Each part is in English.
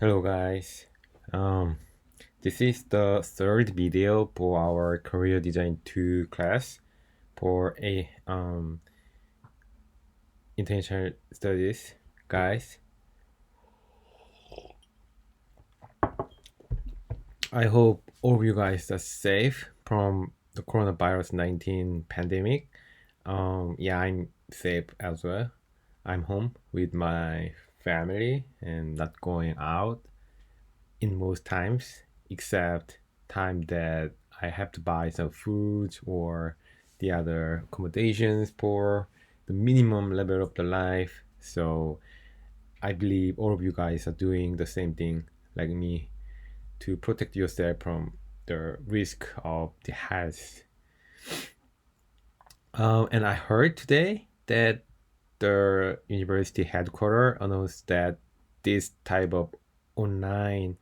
Hello guys. Um, this is the third video for our Career Design 2 class for a international studies. Guys, I hope all of you guys are safe from the coronavirus 19 pandemic. Yeah, I'm safe as well. I'm home with my family and not going out in most times, except time that I have to buy some food or the other accommodations for the minimum level of the life. So I believe all of you guys are doing the same thing like me to protect yourself from the risk of the health. And I heard today that the university headquarters announced that this type of online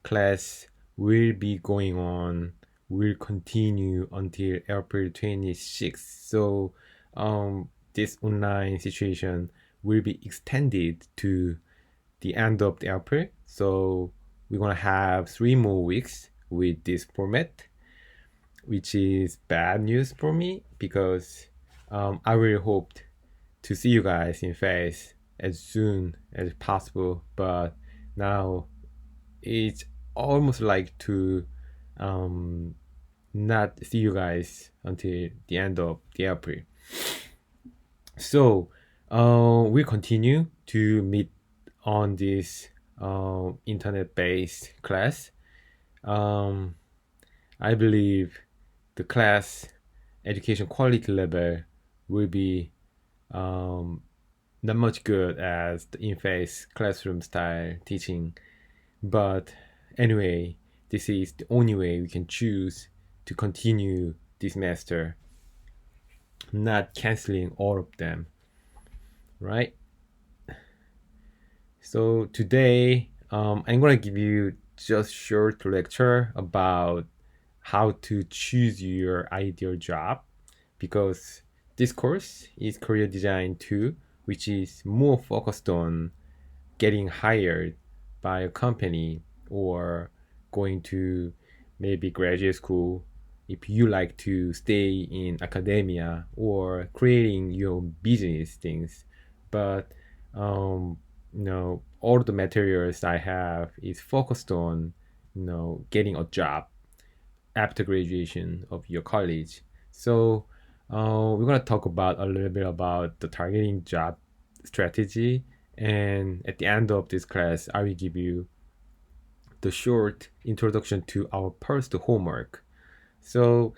class will be going on, will continue until April 26th. So this online situation will be extended to the end of the April. So we're gonna have 3 more weeks with this format, which is bad news for me because I really hoped to see you guys in face as soon as possible, but now it's almost like to um, not see you guys until the end of the April. So we continue to meet on this internet-based class. Um, I believe the class education quality level will be not much good as the in-face classroom style teaching. But anyway, this is the only way we can choose to continue this semester, not canceling all of them, right? So today, I'm gonna give you just short lecture about how to choose your ideal job because this course is career design 2, which is more focused on getting hired by a company or going to maybe graduate school if you like to stay in academia or creating your own business things. But all the materials I have is focused on getting a job after graduation of your college. So we're gonna talk about a little bit about the targeting job strategy, and at the end of this class, I will give you the short introduction to our first homework. So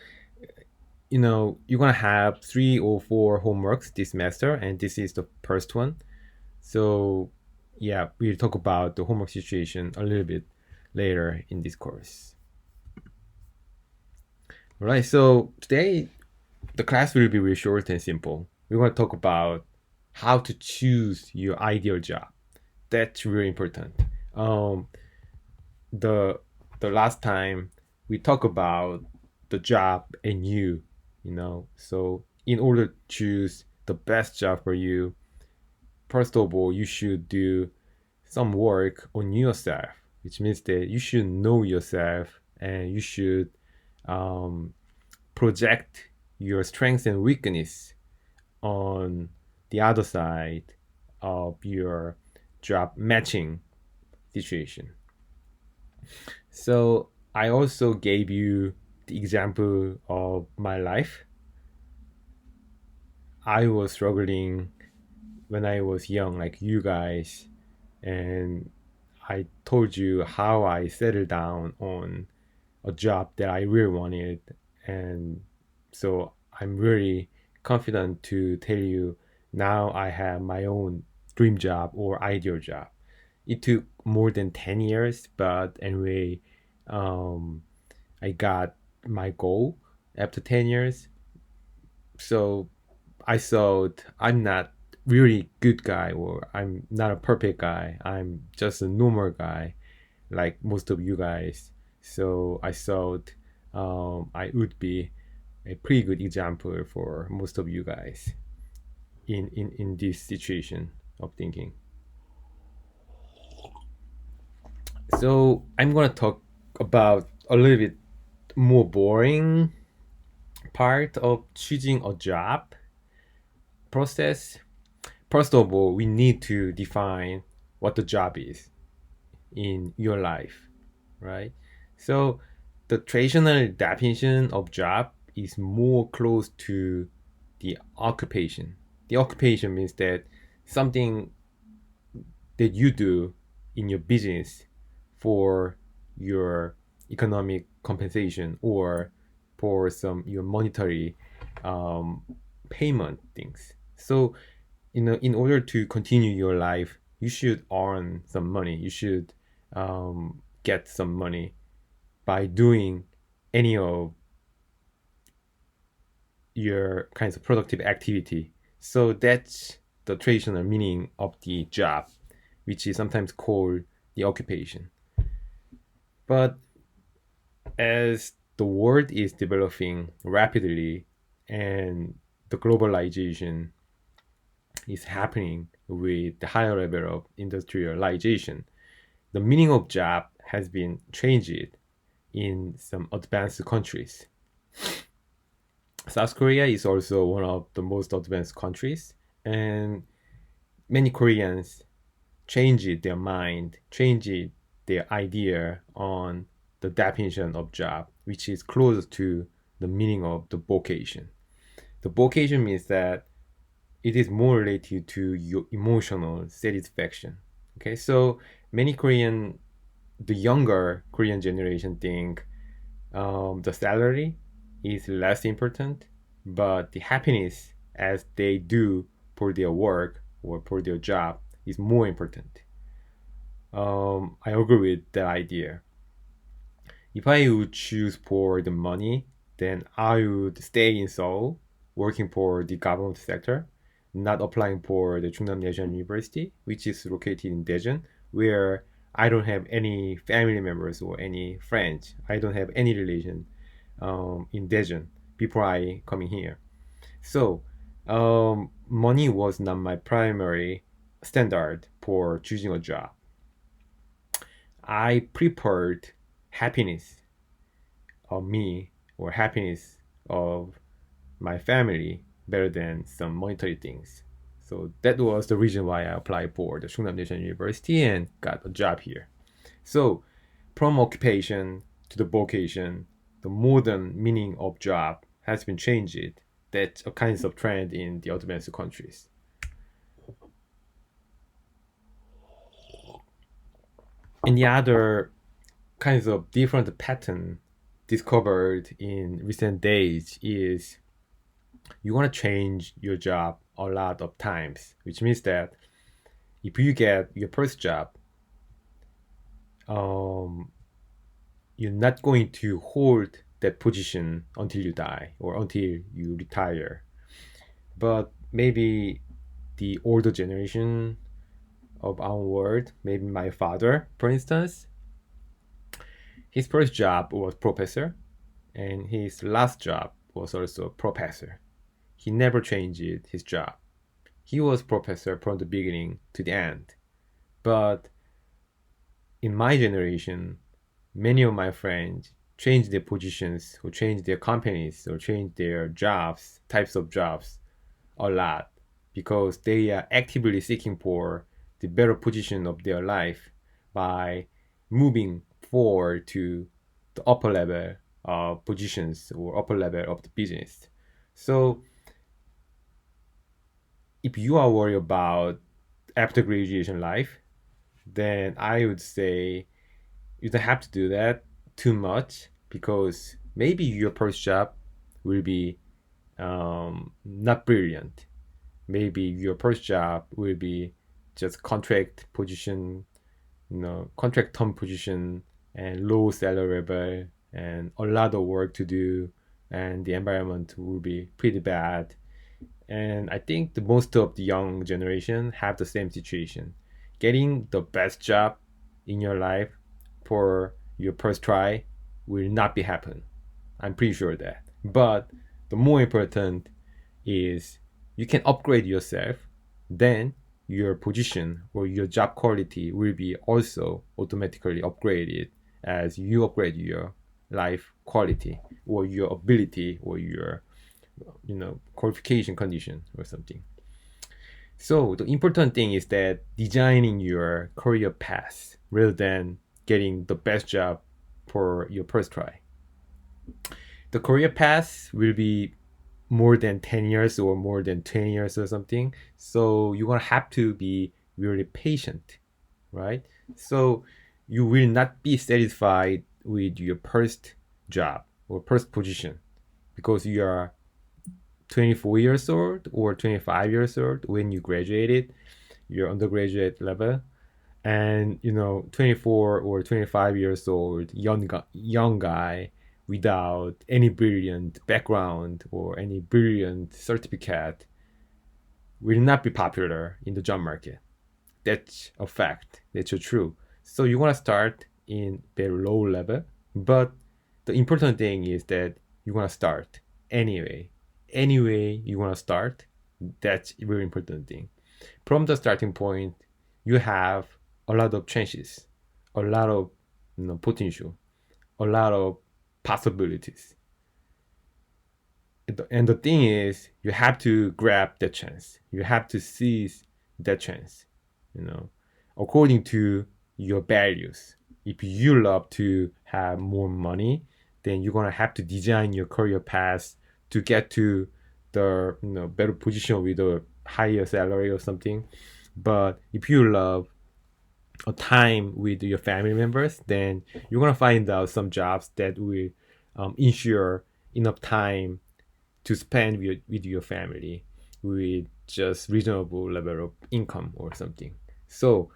you're gonna have 3 or 4 homeworks this semester, and this is the first one. So yeah, we'll talk about the homework situation a little bit later in this course. All right, so today the class will be really short and simple. We're going to talk about how to choose your ideal job. That's really important. Um, the the last time we talked about the job and you. So in order to choose the best job for you, first of all, you should do some work on yourself, which means that you should know yourself and you should um, project your strengths and weakness on the other side of your job matching situation. So I also gave you the example of my life. I was struggling when I was young, like you guys, and I told you how I settled down on a job that I really wanted. And so I'm really confident to tell you now I have my own dream job or ideal job. It took more than 10 years, but anyway, um, I got my goal after 10 years. So I thought I'm not really good guy or I'm not a perfect guy. I'm just a normal guy like most of you guys. So I thought I would be a pretty good example for most of you guys in this situation of thinking. So I'm gonna talk about a little bit more boring part of choosing a job process. First of all, we need to define what the job is in your life, right? So the traditional definition of job is more close to the occupation. The occupation means that something that you do in your business for your economic compensation or for some your monetary um, payment things. So, in order to continue your life, you should earn some money. You should get some money by doing any of your kinds of productive activity. So that's the traditional meaning of the job, which is sometimes called the occupation. But as the world is developing rapidly and the globalization is happening with the higher level of industrialization, the meaning of job has been changed in some advanced countries. South Korea is also one of the most advanced countries, and many Koreans changed their mind, changed their idea on the definition of job, which is close to the meaning of the vocation. The vocation means that it is more related to your emotional satisfaction. Okay, so many Korean, the younger Korean generation think the salary is less important, but the happiness as they do for their work or for their job is more important. I agree with that idea. If I would choose for the money, then I would stay in Seoul, working for the government sector, not applying for the Chungnam National University, which is located in Daejeon, where I don't have any family members or any friends. I don't have any relation in Daejeon before I coming here. So, money was not my primary standard for choosing a job. I preferred happiness of me or happiness of my family better than some monetary things. So that was the reason why I applied for the Chungnam National University and got a job here. So from occupation to the vocation, the modern meaning of job has been changed. That's a kind of trend in the advanced countries. And the other kinds of different pattern discovered in recent days is you want to change your job a lot of times, which means that if you get your first job, um, you're not going to hold that position until you die or until you retire. But maybe the older generation of our world, maybe my father, for instance, his first job was professor, and his last job was also professor. He never changed his job. He was professor from the beginning to the end. But in my generation, many of my friends changed their positions or changed their companies or changed their jobs, types of jobs a lot because they are actively seeking for the better position of their life by moving forward to the upper level of positions or upper level of the business. So if you are worried about after graduation life, then I would say you don't have to do that too much because maybe your first job will be not brilliant. Maybe your first job will be just contract position, contract term position and low salary level and a lot of work to do, and the environment will be pretty bad. And I think the most of the young generation have the same situation. Getting the best job in your life for your first try will not be happen. I'm pretty sure of that. But the more important is you can upgrade yourself, then your position or your job quality will be also automatically upgraded as you upgrade your life quality or your ability or your qualification condition or something. So the important thing is that designing your career path rather than getting the best job for your first try. The career path will be more than 10 years or more than 20 years or something. So you're going to have to be really patient, right? So you will not be satisfied with your first job or first position because you are 24 years old or 25 years old when you graduated your undergraduate level, and 24 or 25 years old young guy without any brilliant background or any brilliant certificate will not be popular in the job market. That's a fact. That's a true. So you want to start in very low level, but the important thing is that you want to start anyway. Anyway, you want to start. That's a very important thing. From the starting point, you have a lot of chances, a lot of potential, a lot of possibilities. And the thing is, you have to grab that chance. You have to seize that chance, you know, according to your values. If you love to have more money, then you're gonna have to design your career path to get to the better position with a higher salary or something. But if you love a time with your family members, then you're gonna find out some jobs that will ensure enough time to spend with your family with just reasonable level of income or something. So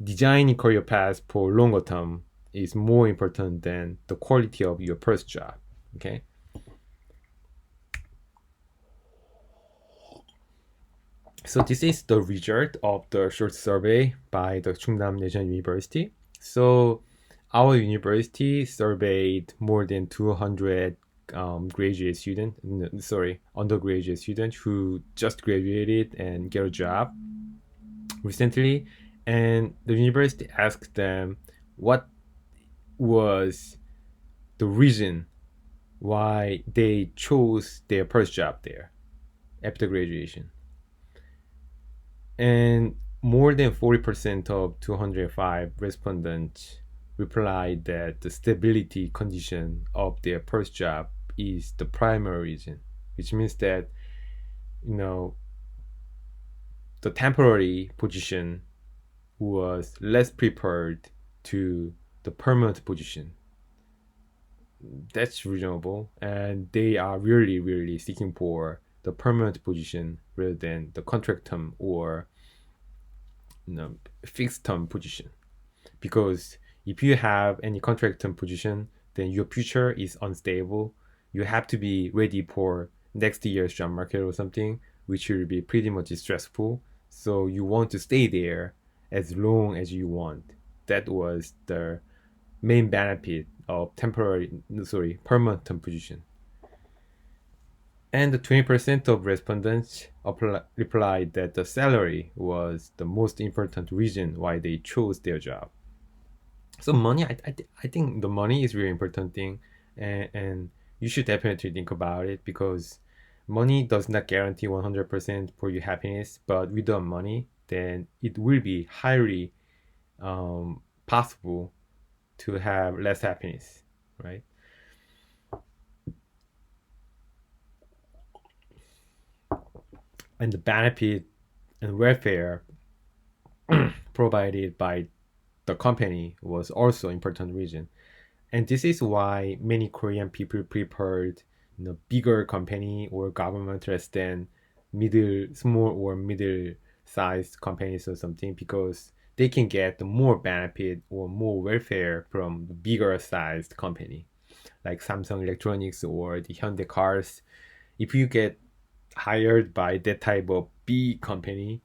designing career path for longer term is more important than the quality of your first job. Okay. So this is the result of the short survey by the Chungnam National University. So our university surveyed more than 200 undergraduate students who just graduated and get a job recently, and the university asked them what was the reason why they chose their first job there after graduation. And more than 40% of 205 respondents replied that the stability condition of their first job is the primary reason, which means that the temporary position was less prepared to the permanent position. That's reasonable, and they are really, really seeking for the permanent position rather than the contract term or fixed term position. Because if you have any contract term position, then your future is unstable. You have to be ready for next year's job market or something, which will be pretty much stressful. So you want to stay there as long as you want. That was the main benefit of permanent term position. And the 20% of respondents replied that the salary was the most important reason why they chose their job. So money, I think the money is really important thing, and you should definitely think about it because money does not guarantee 100% for your happiness, but without money, then it will be highly possible to have less happiness, right? And the benefit and welfare provided by the company was also important reason. And this is why many Korean people preferred bigger company or government less than small or middle sized companies or something, because they can get more benefit or more welfare from the bigger sized company like Samsung Electronics or the Hyundai cars. If you get hired by that type of big company,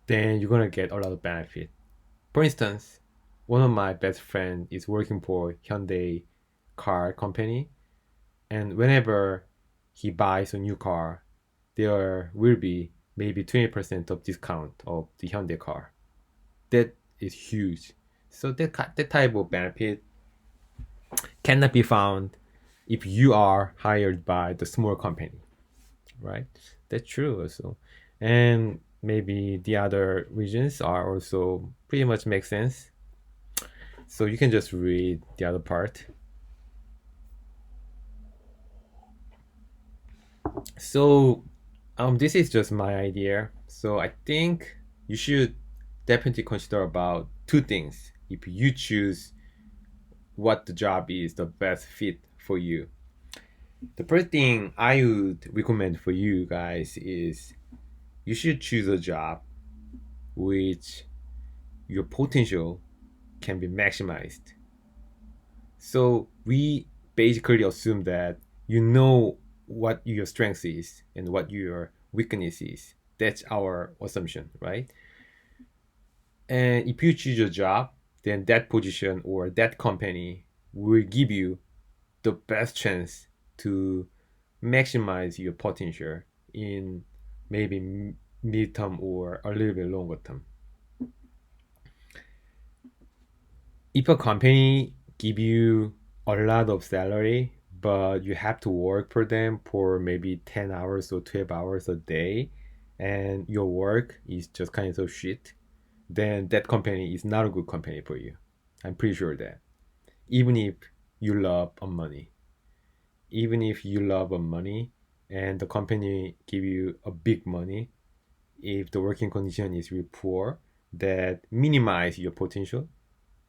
then you're gonna get a lot of benefit. For instance, one of my best friend is working for Hyundai car company, and whenever he buys a new car, there will be maybe 20% of discount of the Hyundai car. That is huge. So that type of benefit cannot be found if you are hired by the small company, right? That's true also. And maybe the other regions are also pretty much make sense. So you can just read the other part. So this is just my idea. So I think you should definitely consider about two things if you choose what the job is the best fit for you. The first thing I would recommend for you guys is you should choose a job which your potential can be maximized. So we basically assume that you know what your strength is and what your weakness is. That's our assumption, right? And if you choose a job, then that position or that company will give you the best chance to maximize your potential in maybe mid-term or a little bit longer term. If a company give you a lot of salary, but you have to work for them for maybe 10 hours or 12 hours a day, and your work is just kind of shit, then that company is not a good company for you. I'm pretty sure that. Even if you love money, even if you love money and the company give you a big money, if the working condition is really poor that minimize your potential,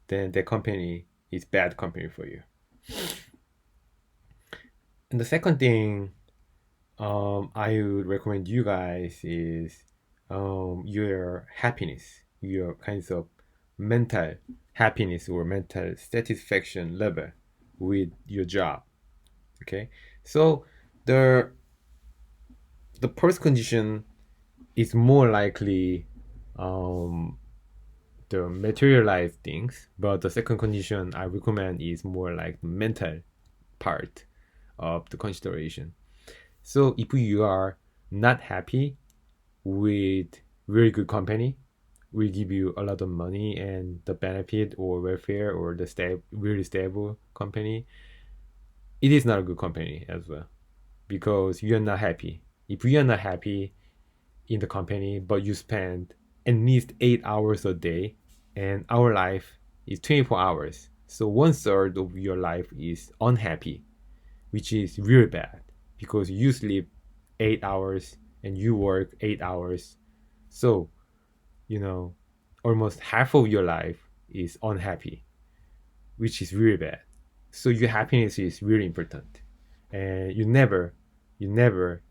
then the company is bad company for you. And the second thing I would recommend you guys is your happiness, your kinds of mental happiness or mental satisfaction level with your job. Okay, so the the first condition is more likely um, the materialized things, but the second condition I recommend is more like the mental part of the consideration. So if you are not happy with very good company, will give you a lot of money and the benefit or welfare or the really stable company, it is not a good company as well because you're not happy. If you are not happy in the company, but you spend at least 8 hours a day, and our life is 24 hours. So one third of your life is unhappy, which is really bad because you sleep 8 hours and you work 8 hours. So, you know, almost half of your life is unhappy, which is really bad. So your happiness is really important. And you never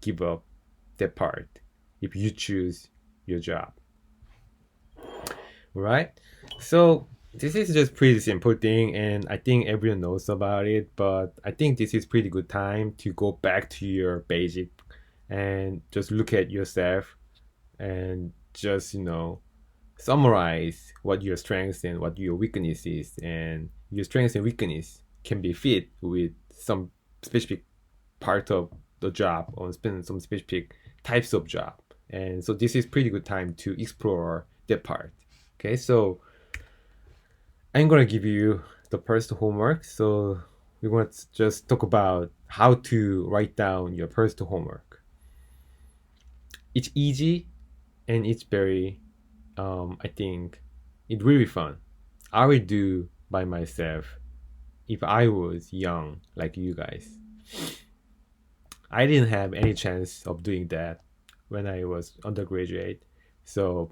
give up that part if you choose your job. Right? So this is just pretty simple thing and I think everyone knows about it, but I think this is pretty good time to go back to your basic and just look at yourself and just, summarize what your strengths and what your weakness is, and your strengths and weakness can be fit with some specific part of the job or some specific types of job. And so this is pretty good time to explore that part. Okay, so I'm gonna give you the first homework. So we're gonna just talk about how to write down your first homework. It's easy and it's very, I think, it's really fun. I would do by myself if I was young like you guys. I didn't have any chance of doing that when I was undergraduate. So,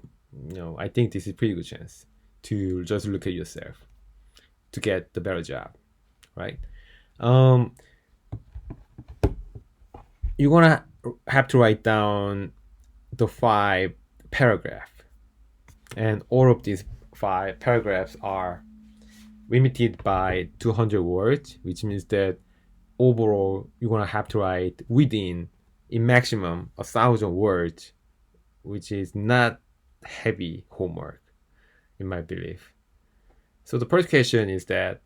I think this is a pretty good chance to just look at yourself to get the better job, right? Um, you're gonna have to write down the 5 paragraph, and all of these 5 paragraphs are limited by 200 words, which means that overall you're gonna have to write within a maximum 1,000 words, which is not heavy homework in my belief. So the first question is that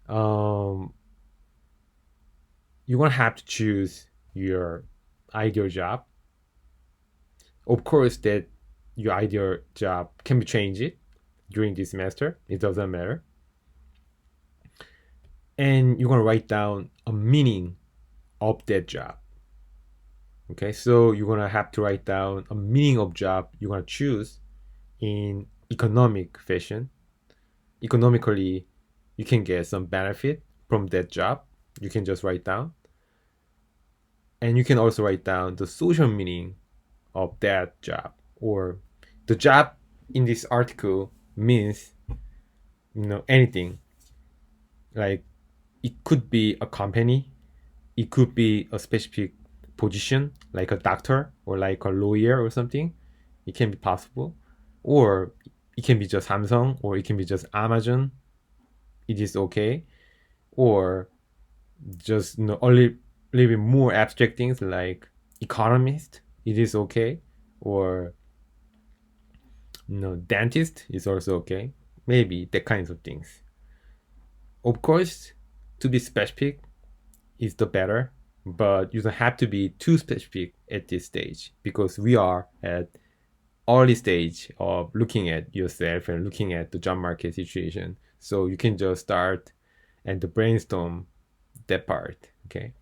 um, you're gonna have to choose your ideal job. Of course, that your ideal job can be changed during this semester. It doesn't matter. And you're gonna write down a meaning of that job. Okay, so you're gonna have to write down a meaning of job you're gonna choose in economic fashion. Economically, you can get some benefit from that job. You can just write down. And you can also write down the social meaning of that job, or the job in this article means anything. Like it could be a company, it could be a specific position like a doctor or like a lawyer or something. It can be possible, or it can be just Samsung, or it can be just Amazon. It is okay. Or just a little bit more abstract things like economist. It is okay. Or dentist is also okay. Maybe that kinds of things. Of course, to be specific is the better, but you don't have to be too specific at this stage because we are at early stage of looking at yourself and looking at the job market situation. So you can just start and to brainstorm that part. Okay.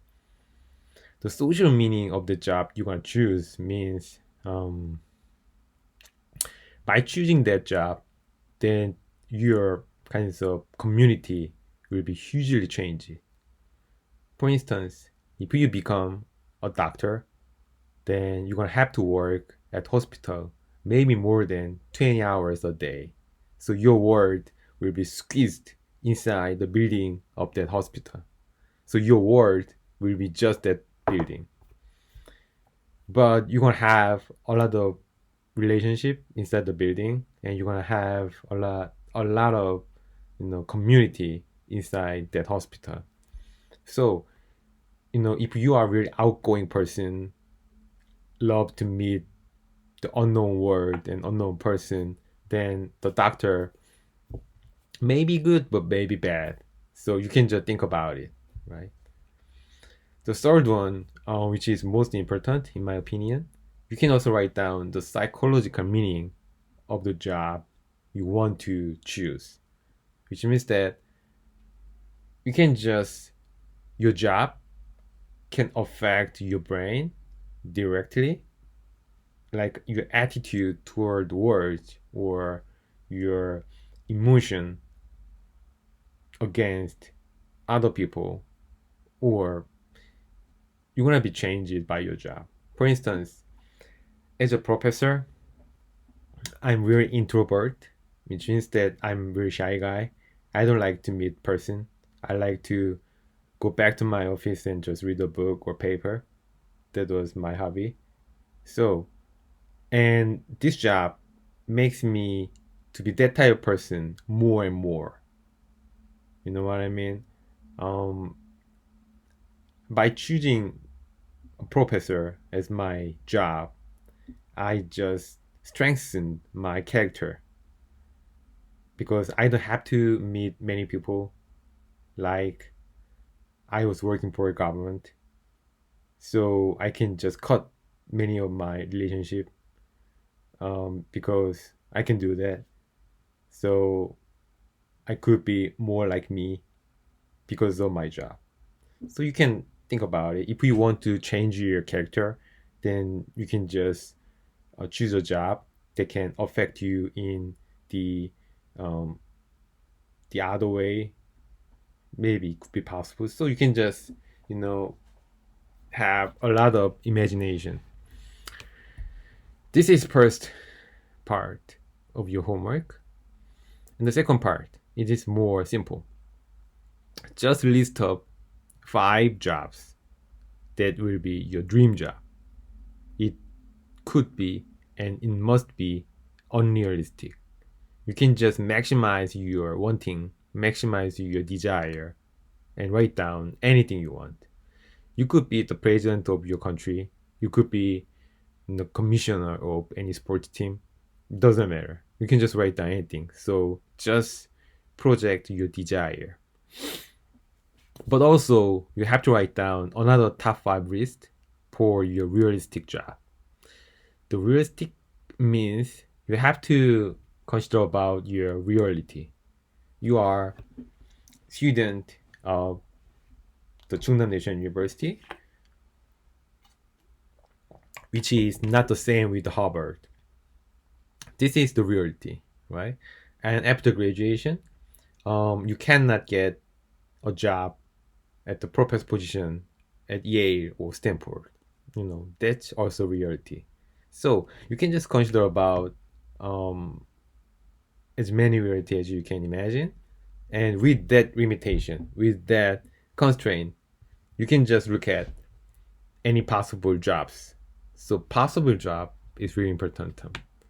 The social meaning of the job you're gonna choose means by choosing that job, then your kinds of community will be hugely changed. For instance, if you become a doctor, then you're gonna have to work at hospital maybe more than 20 hours a day. So your world will be squeezed inside the building of that hospital. So your world will be just that building. But you're gonna have a lot of relationship inside the building, and you're gonna have a lot of community inside that hospital. So if you are a really outgoing person, love to meet the unknown world and unknown person, then the doctor may be good but may be bad. So you can just think about it, right? The third one, which is most important in my opinion, you can also write down the psychological meaning of the job you want to choose, which means that you can just your job can affect your brain directly, like your attitude toward words or your emotion against other people, or you're gonna be changed by your job. For instance, as a professor, I'm very introvert, which means that I'm very shy guy. I don't like to meet person. I like to go back to my office and just read a book or paper. That was my hobby. So, and this job makes me to be that type of person more and more. You know what I mean? Um, by choosing a professor as my job, I just strengthened my character because I don't have to meet many people like I was working for a government. So I can just cut many of my relationship because I can do that. So I could be more like me because of my job. So you can think about it. If you want to change your character, then you can just choose a job that can affect you in the um, the other way. Maybe it could be possible. So you can just you know have a lot of imagination. This is first part of your homework. And the second part, it is more simple. Just list up 5 jobs that will be your dream job. It could be and it must be unrealistic. You can just maximize your wanting, maximize your desire, and write down anything you want. You could be the president of your country. You could be the commissioner of any sports team. Doesn't matter. You can just write down anything. So just project your desire. But also, you have to write down another top 5 list for your realistic job. The realistic means you have to consider about your reality. You are student of the Chungnam National University, which is not the same with Harvard. This is the reality, right? And after graduation, you cannot get a job at the professor position at Yale or Stanford. That's also reality. So you can just consider about as many reality as you can imagine, and with that limitation, with that constraint, you can just look at any possible jobs. So possible job is really important.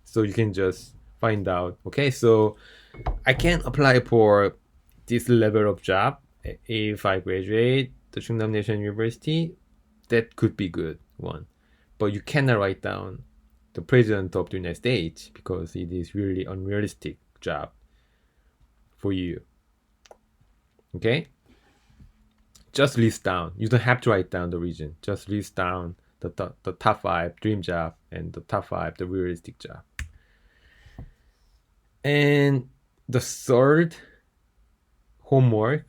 So you can just find out, okay, so I can apply for this level of job if I graduate the Chungnam National University. That could be good one, but you cannot write down the president of the United States because it is really unrealistic job for you. Okay, just list down. You don't have to write down the region. Just list down the top 5 dream job and the top 5 the realistic job. And the third homework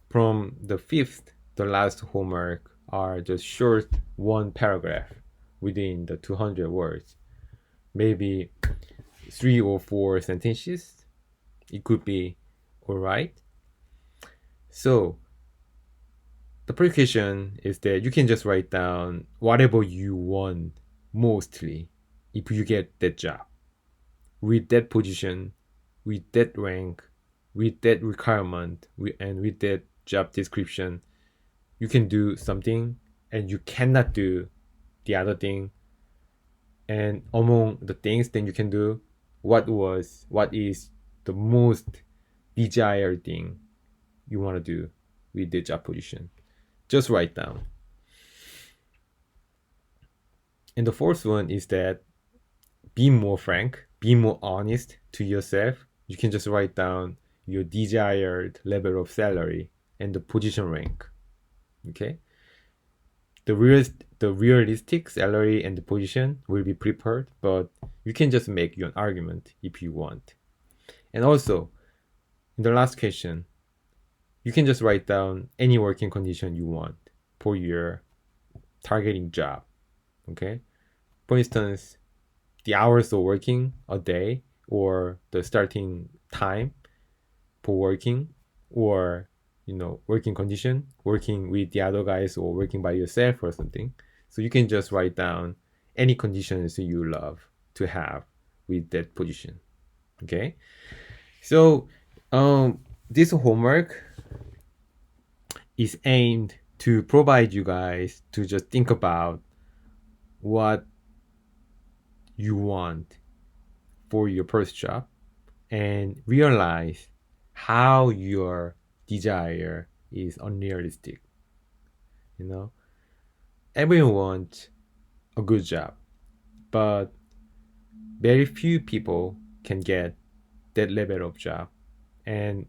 from the fifth, the last homework, are just short one paragraph within the 200 words. Maybe 3 or 4 sentences. It could be all right. So the application is that you can just write down whatever you want mostly if you get that job. With that position, with that rank, with that requirement, and with that job description, you can do something and you cannot do the other thing. And among the things that you can do, what is the most desired thing you want to do with the job position? Just write down. And the fourth one is that be more frank, be more honest to yourself. You can just write down your desired level of salary and the position rank. Okay? The realistic salary and the position will be prepared, but you can just make your argument if you want. And also, in the last question, you can just write down any working condition you want for your targeting job. Okay? For instance, the hours of working a day, or the starting time for working, or working condition, working with the other guys or working by yourself or something. So you can just write down any conditions you love to have with that position. Okay, so this homework is aimed to provide you guys to just think about what you want for your first job and realize how your desire is unrealistic. Everyone wants a good job, but very few people can get that level of job, and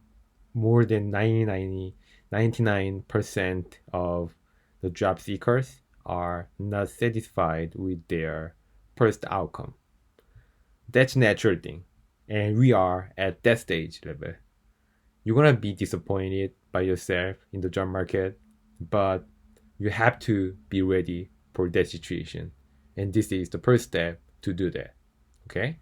more than 99% of the job seekers are not satisfied with their first outcome. That's natural thing, and we are at that stage level. You're gonna be disappointed by yourself in the job market, but you have to be ready for that situation, and this is the first step to do that. Okay,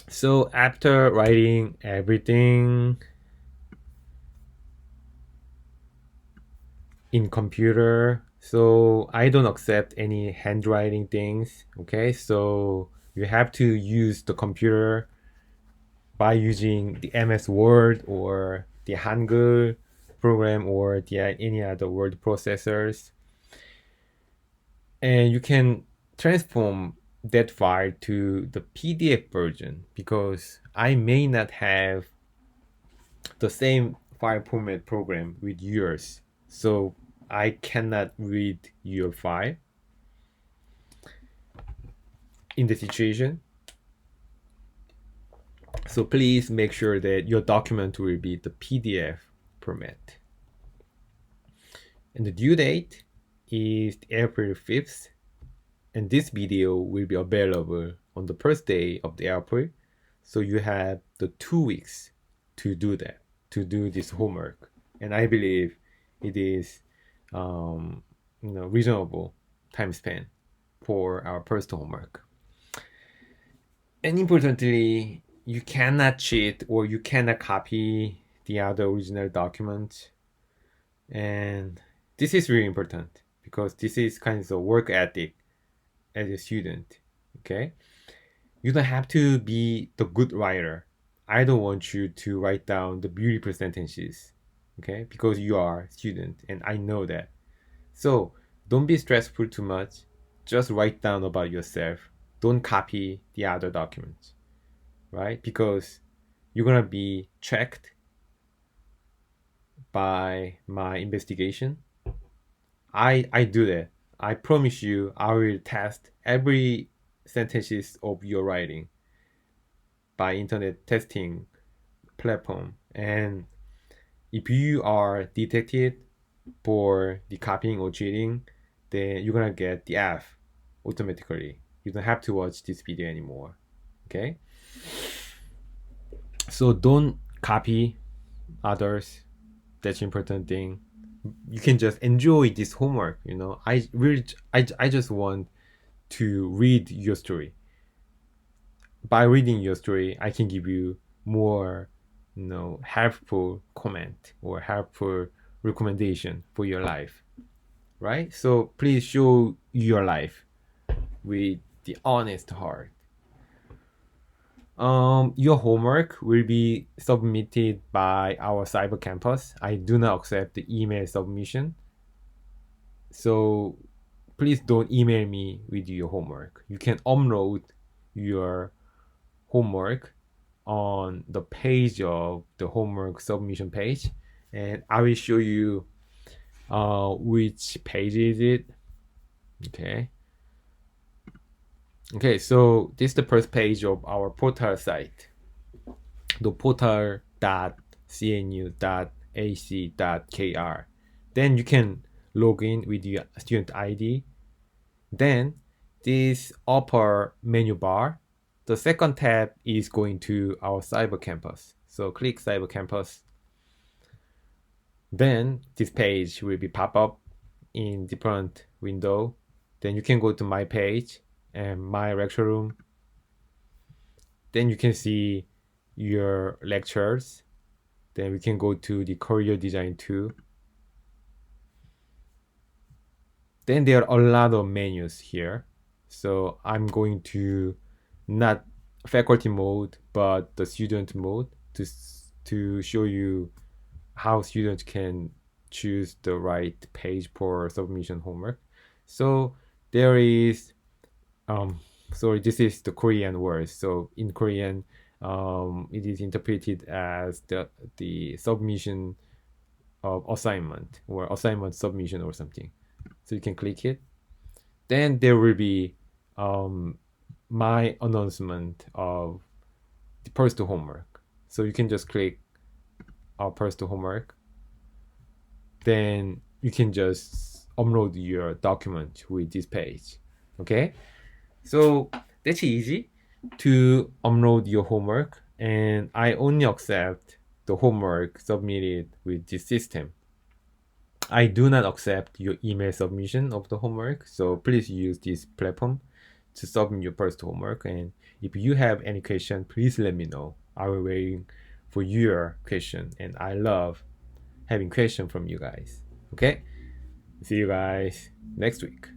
so after writing everything in computer, so I don't accept any handwriting things. Okay, so you have to use the computer by using the MS Word or the Hangul program or any other word processors, and you can transform that file to the PDF version, because I may not have the same file format program with yours, so I cannot read your file in the situation. So please make sure that your document will be the PDF format. And the due date is April 5th, And this video will be available on the first day of the April. So you have the 2 weeks to do that, to do this homework. And I believe it is reasonable time span for our first homework. And importantly, you cannot cheat or you cannot copy the other original document. And this is really important because this is kind of a work ethic as a student. Okay, you don't have to be the good writer. I don't want you to write down the beautiful sentences, okay, because you are a student and I know that. So don't be stressful too much. Just write down about yourself. Don't copy the other documents, right? Because you're gonna be checked by my investigation. I do that. I promise you I will test every sentences of your writing by internet testing platform. And if you are detected for the copying or cheating, then you're gonna get the F automatically. You don't have to watch this video anymore. Okay? So don't copy others. That's important thing. You can just enjoy this homework. I just want to read your story. By reading your story, I can give you more, helpful comment or helpful recommendation for your life, right? So please show your life with the honest heart. Your homework will be submitted by our cyber campus. I do not accept the email submission. So please don't email me with your homework. You can upload your homework on the page of the homework submission page, and I will show you which page is it. Okay, so this is the first page of our portal site, the portal.cnu.ac.kr. Then you can log in with your student ID. Then this upper menu bar, the second tab is going to our cyber campus. So click cyber campus. Then this page will be pop up in different window. Then you can go to my page and my lecture room. Then you can see your lectures. Then we can go to the career design too. Then there are a lot of menus here. So I'm going to not faculty mode, but the student mode to show you how students can choose the right page for submission homework. So there is, sorry, this is the Korean word. So in Korean, it is interpreted as the submission of assignment or assignment submission or something. So you can click it. Then there will be my announcement of the first homework. So you can just click our first homework. Then you can just upload your document with this page. Okay, so that's easy to upload your homework, and I only accept the homework submitted with this system. I do not accept your email submission of the homework, so please use this platform to submit your first homework. And if you have any question, please let me know. I will waiting for your question, and I love having questions from you guys. Okay, see you guys next week.